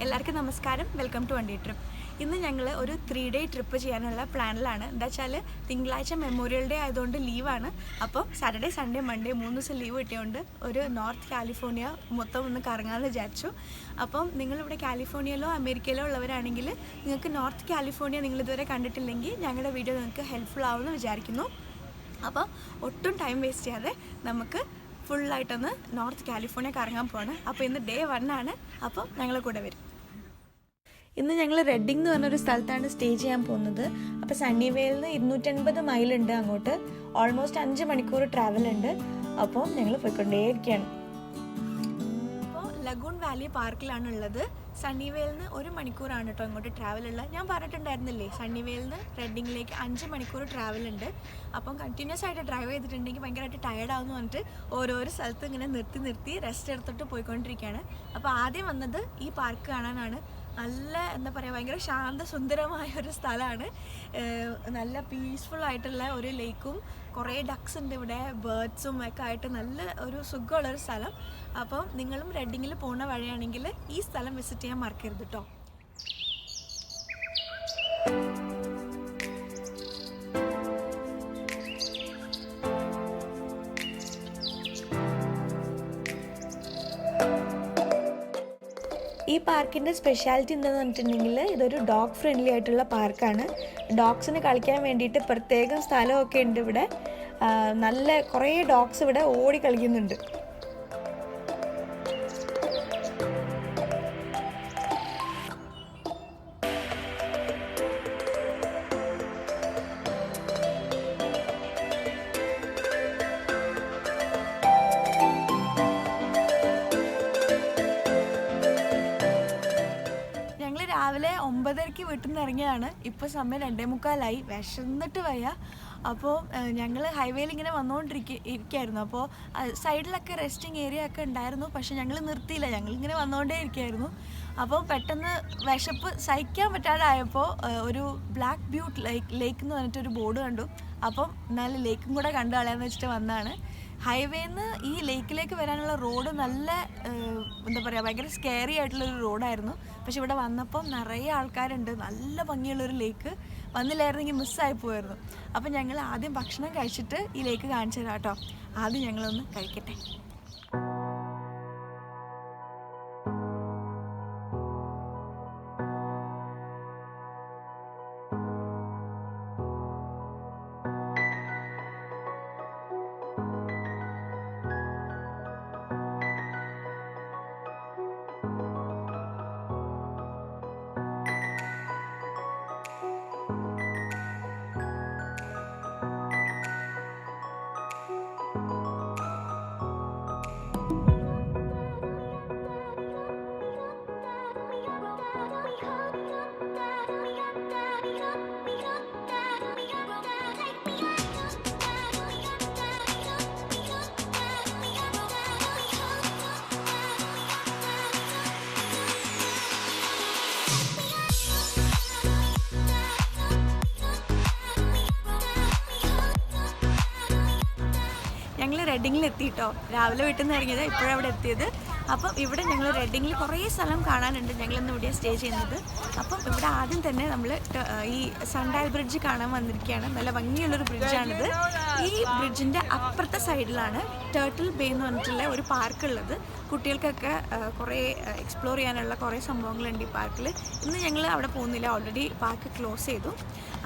എല്ലാവർക്കും നമസ്കാരം. Welcome to OneDayTrip. ഇന്ന് ഞങ്ങൾ ഒരു 3-day ട്രിപ്പ് ചെയ്യാനുള്ള പ്ലാനിലാണ്. എന്താ വെച്ചാൽ തിങ്കളാഴ്ച മെമ്മോറിയൽ ഡേ ആയതുകൊണ്ട് ലീവാണ്. അപ്പോൾ സാറ്റർഡേ, സൺഡേ, മൺഡേ 3 ദിവസം ലീവ് കിട്ടിയതുകൊണ്ട് ഒരു നോർത്ത് കാലിഫോർണിയ മൊത്തം ഒന്ന് കറങ്ങാമെന്ന് വിചാരിച്ചു. അപ്പം നിങ്ങളിവിടെ കാലിഫോർണിയയിലോ അമേരിക്കയിലോ ഉള്ളവരാണെങ്കിൽ നിങ്ങൾക്ക് നോർത്ത് കാലിഫോർണിയ നിങ്ങളിതുവരെ കണ്ടിട്ടില്ലെങ്കിൽ ഞങ്ങളുടെ വീഡിയോ നിങ്ങൾക്ക് ഹെൽപ്ഫുൾ ആവുമെന്ന് വിചാരിക്കുന്നു. അപ്പോൾ ഒട്ടും ടൈം വേസ്റ്റ് ചെയ്യാതെ നമുക്ക് ഫുള്ളായിട്ടൊന്ന് നോർത്ത് കാലിഫോർണിയ കറങ്ങാൻ പോവാണ്. അപ്പോൾ ഇന്ന് ഡേ 1 ആണ്. അപ്പോൾ ഞങ്ങൾ കൂടെ വരും. ഇന്ന് ഞങ്ങൾ റെഡിംഗ് എന്ന് പറഞ്ഞൊരു സ്ഥലത്താണ് സ്റ്റേ ചെയ്യാൻ പോകുന്നത്. അപ്പോൾ സണ്ണിവേലിൽ നിന്ന് 280 മൈലുണ്ട് അങ്ങോട്ട്. ഓൾമോസ്റ്റ് 5 മണിക്കൂർ ട്രാവൽ ഉണ്ട്. അപ്പോൾ ഞങ്ങൾ പോയിക്കൊണ്ടേയിരിക്കുകയാണ്. അപ്പോൾ ലഗൂൺ വാലി പാർക്കിലാണ് ഉള്ളത്. സണ്ണിവേലിൽ നിന്ന് 1 മണിക്കൂറാണ് കേട്ടോ ഇങ്ങോട്ട് ട്രാവലുള്ളത്. ഞാൻ പറഞ്ഞിട്ടുണ്ടായിരുന്നില്ലേ, സണ്ണിവേലിൽ നിന്ന് റെഡിങ്ങിലേക്ക് 5 മണിക്കൂർ ട്രാവലുണ്ട്. അപ്പം കണ്ടിന്യൂസ് ആയിട്ട് ഡ്രൈവ് ചെയ്തിട്ടുണ്ടെങ്കിൽ ഭയങ്കരമായിട്ട് ടയർഡാവുമെന്ന് പറഞ്ഞിട്ട് ഓരോരോ സ്ഥലത്ത് ഇങ്ങനെ നിർത്തി റെസ്റ്റ് എടുത്തിട്ട് പോയിക്കൊണ്ടിരിക്കുകയാണ്. അപ്പോൾ ആദ്യം വന്നത് ഈ പാർക്ക് കാണാനാണ്. നല്ല എന്താ പറയുക, ഭയങ്കര ശാന്തസുന്ദരമായ ഒരു സ്ഥലമാണ്. നല്ല പീസ്ഫുൾ ആയിട്ടുള്ള ഒരു ലേക്കും കുറേ ഡക്സ് ഉണ്ട് ഇവിടെ, ബേർഡ്സും ഒക്കെ ആയിട്ട് നല്ല ഒരു സുഖമുള്ളൊരു സ്ഥലം. അപ്പം നിങ്ങളും റെഡിങ്ങിൽ പോകുന്ന വഴിയാണെങ്കിൽ ഈ സ്ഥലം വിസിറ്റ് ചെയ്യാൻ മറക്കരുത് കേട്ടോ. ഈ പാർക്കിൻ്റെ സ്പെഷ്യാലിറ്റി എന്താണെന്ന് പറഞ്ഞിട്ടുണ്ടെങ്കിൽ ഇതൊരു ഡോഗ് ഫ്രണ്ട്ലി ആയിട്ടുള്ള പാർക്കാണ്. ഡോഗ്സിന് കളിക്കാൻ വേണ്ടിയിട്ട് പ്രത്യേകം സ്ഥലമൊക്കെ ഉണ്ട് ഇവിടെ. നല്ല കുറേ ഡോഗ്സ് ഇവിടെ ഓടി കളിക്കുന്നുണ്ട്. രാവിലെ 9:30 വീട്ടിൽ നിന്ന് ഇറങ്ങിയതാണ്. ഇപ്പോൾ സമയം 2:45. വിശന്നിട്ട് വയ്യ. അപ്പോൾ ഞങ്ങൾ ഹൈവേയിൽ ഇങ്ങനെ ഇരിക്കുകയായിരുന്നു. അപ്പോൾ സൈഡിലൊക്കെ റെസ്റ്റിംഗ് ഏരിയ ഒക്കെ ഉണ്ടായിരുന്നു. പക്ഷെ ഞങ്ങൾ നിർത്തിയില്ല, ഞങ്ങളിങ്ങനെ വന്നുകൊണ്ടേ ഇരിക്കുകയായിരുന്നു. അപ്പോൾ പെട്ടെന്ന് വിശപ്പ് സഹിക്കാൻ പറ്റാതായപ്പോൾ ഒരു ബ്ലാക്ക് ബ്യൂട്ട് ലേക്ക് എന്ന് പറഞ്ഞിട്ടൊരു ബോർഡ് കണ്ടു. അപ്പം നല്ല ലേക്കും കൂടെ കണ്ടു കളയാന്ന് വെച്ചിട്ട് വന്നതാണ്. ഹൈവേന്ന് ഈ ലേക്കിലേക്ക് വരാനുള്ള റോഡ് നല്ല എന്താ പറയുക, ഭയങ്കര സ്കെയറി ആയിട്ടുള്ളൊരു റോഡായിരുന്നു. പക്ഷെ ഇവിടെ വന്നപ്പം നിറയെ ആൾക്കാരുണ്ട്. നല്ല ഭംഗിയുള്ളൊരു ലേക്ക്. വന്നില്ലായിരുന്നെങ്കിൽ മിസ്സായി പോയിരുന്നു. അപ്പം ഞങ്ങൾ ആദ്യം ഭക്ഷണം കഴിച്ചിട്ട് ഈ ലേക്ക് കാണിച്ചു തരാം കേട്ടോ. ആദ്യം ഞങ്ങളൊന്ന് കഴിക്കട്ടെ. ഞങ്ങൾ റെഡിങ്ങിൽ എത്തിയിട്ടോ. രാവിലെ വീട്ടിൽ നിന്ന് ഇറങ്ങിയത്, ഇപ്പോഴവിടെ എത്തിയത്. അപ്പം ഇവിടെ ഞങ്ങൾ റെഡിങ്ങിൽ കുറേ സ്ഥലം കാണാനുണ്ട്. ഞങ്ങളിന്ന് ഇവിടെ സ്റ്റേ ചെയ്യുന്നത്. അപ്പം ഇവിടെ ആദ്യം തന്നെ നമ്മൾ ഈ സൺഡയൽ ബ്രിഡ്ജ് കാണാൻ വന്നിരിക്കുകയാണ്. നല്ല ഭംഗിയുള്ളൊരു ബ്രിഡ്ജാണിത്. ഈ ബ്രിഡ്ജിൻ്റെ അപ്പുറത്തെ സൈഡിലാണ് ടേർട്ടിൽ ബേ എന്ന് പറഞ്ഞിട്ടുള്ള ഒരു പാർക്കുള്ളത്. കുട്ടികൾക്കൊക്കെ കുറേ എക്സ്പ്ലോർ ചെയ്യാനുള്ള കുറേ സംഭവങ്ങളുണ്ട് ഈ പാർക്കിൽ. ഇന്ന് ഞങ്ങൾ അവിടെ പോകുന്നില്ല, ഓൾറെഡി പാർക്ക് ക്ലോസ് ചെയ്തു.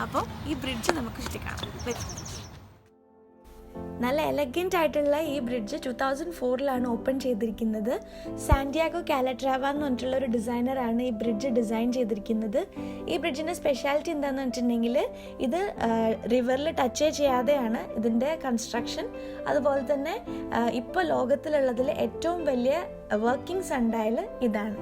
അപ്പോൾ ഈ ബ്രിഡ്ജ് നമുക്ക് ചുറ്റി കാണാം. നല്ല എലഗൻ്റ് ആയിട്ടുള്ള ഈ ബ്രിഡ്ജ് 2004 ഓപ്പൺ ചെയ്തിരിക്കുന്നത്. സാന്റിയാഗോ കാലട്രാവ എന്ന് പറഞ്ഞിട്ടുള്ള ഒരു ഡിസൈനറാണ് ഈ ബ്രിഡ്ജ് ഡിസൈൻ ചെയ്തിരിക്കുന്നത്. ഈ ബ്രിഡ്ജിൻ്റെ സ്പെഷ്യാലിറ്റി എന്താണെന്ന് വെച്ചിട്ടുണ്ടെങ്കിൽ ഇത് റിവറിൽ ടച്ച് ചെയ്യാതെയാണ് ഇതിൻ്റെ കൺസ്ട്രക്ഷൻ. അതുപോലെ തന്നെ ഇപ്പോൾ ലോകത്തിലുള്ളതിൽ ഏറ്റവും വലിയ വർക്കിംഗ് സൺഡയൽ ഇതാണ്.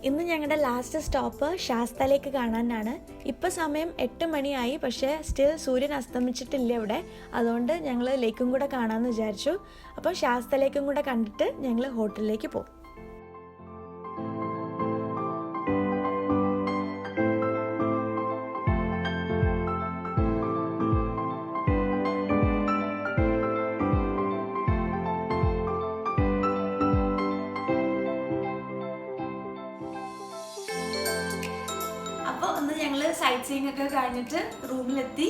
ഇന്ന് ഞങ്ങളുടെ ലാസ്റ്റ് സ്റ്റോപ്പ് ശാസ്തലേക്ക് കാണാനാണ്. ഇപ്പോൾ സമയം 8 മണിയായി, പക്ഷേ സ്റ്റിൽ സൂര്യൻ അസ്തമിച്ചിട്ടില്ല ഇവിടെ. അതുകൊണ്ട് ഞങ്ങൾ ലേക്കും കൂടെ കാണാമെന്ന് വിചാരിച്ചു. അപ്പോൾ ശാസ്തലേക്കും കൂടെ കണ്ടിട്ട് ഞങ്ങൾ ഹോട്ടലിലേക്ക് പോകും. സൈറ്റ് സീയിങ് ഒക്കെ കഴിഞ്ഞിട്ട് റൂമിലെത്തി.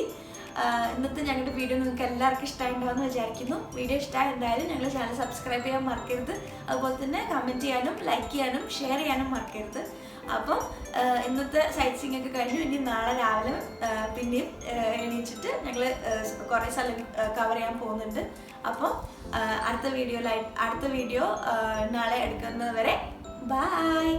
ഇന്നത്തെ ഞങ്ങളുടെ വീഡിയോ നിങ്ങൾക്ക് എല്ലാവർക്കും ഇഷ്ടമായിട്ടുണ്ടാവുമെന്ന് വിചാരിക്കുന്നു. വീഡിയോ ഇഷ്ടമായി എന്തായാലും ഞങ്ങളുടെ ചാനൽ സബ്സ്ക്രൈബ് ചെയ്യാൻ മറക്കരുത്. അതുപോലെ തന്നെ കമൻറ്റ് ചെയ്യാനും ലൈക്ക് ചെയ്യാനും ഷെയർ ചെയ്യാനും മറക്കരുത്. അപ്പം ഇന്നത്തെ സൈറ്റ് സീയിങ് ഒക്കെ കഴിഞ്ഞു. ഇനി നാളെ രാവിലെ പിന്നെയും എണീച്ചിട്ട് ഞങ്ങൾ കുറേ സ്ഥലം കവർ ചെയ്യാൻ പോകുന്നുണ്ട്. അപ്പോൾ അടുത്ത വീഡിയോ നാളെ എടുക്കുന്നത് വരെ ബൈ.